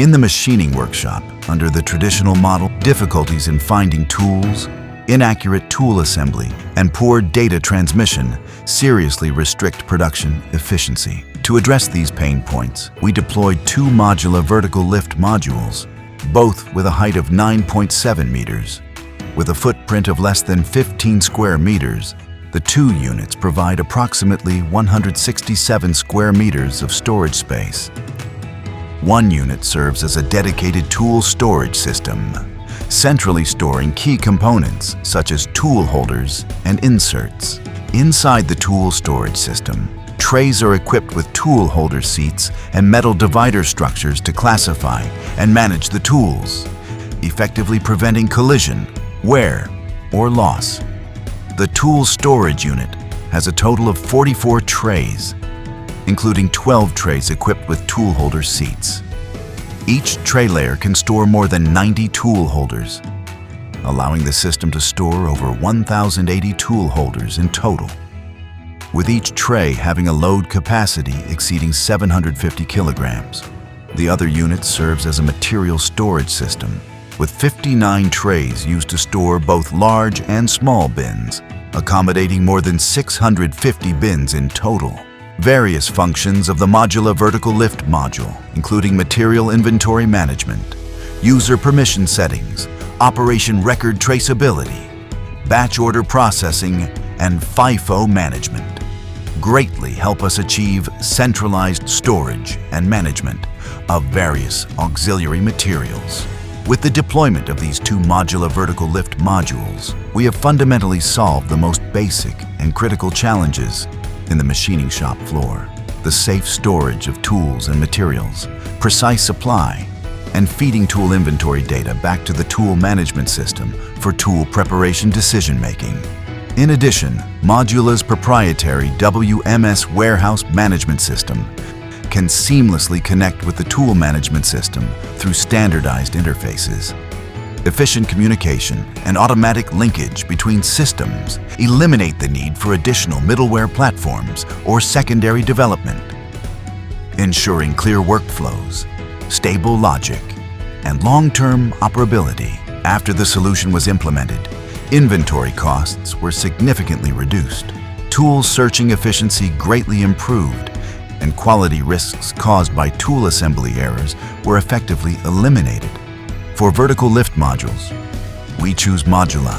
In the machining workshop, under the traditional model, difficulties in finding tools, inaccurate tool assembly, and poor data transmission seriously restrict production efficiency. To address these pain points, we deployed two Modula Vertical Lift Modules, both with a height of 9.7 meters. With a footprint of less than 15 square meters, the two units provide approximately 167 square meters of storage space. One unit serves as a dedicated tool storage system, centrally storing key components such as tool holders and inserts. Inside the tool storage system, trays are equipped with tool holder seats and metal divider structures to classify and manage the tools, effectively preventing collision, wear, or loss. The tool storage unit has a total of 44 trays, including 12 trays equipped with tool holder seats. Each tray layer can store more than 90 tool holders, allowing the system to store over 1,080 tool holders in total, with each tray having a load capacity exceeding 750 kilograms. The other unit serves as a material storage system, with 59 trays used to store both large and small bins, accommodating more than 650 bins in total. Various functions of the Modula Vertical Lift Module, including material inventory management, user permission settings, operation record traceability, batch order processing, and FIFO management, greatly help us achieve centralized storage and management of various auxiliary materials. With the deployment of these two Modula Vertical Lift Modules, we have fundamentally solved the most basic and critical challenges in the machining shop floor: the safe storage of tools and materials, precise supply, and feeding tool inventory data back to the tool management system for tool preparation decision-making. In addition, Modula's proprietary WMS warehouse management system can seamlessly connect with the tool management system through standardized interfaces. Efficient communication and automatic linkage between systems eliminate the need for additional middleware platforms or secondary development, ensuring clear workflows, stable logic, and long-term operability. After the solution was implemented, inventory costs were significantly reduced, tool searching efficiency greatly improved, and quality risks caused by tool assembly errors were effectively eliminated. For vertical lift modules, we choose Modula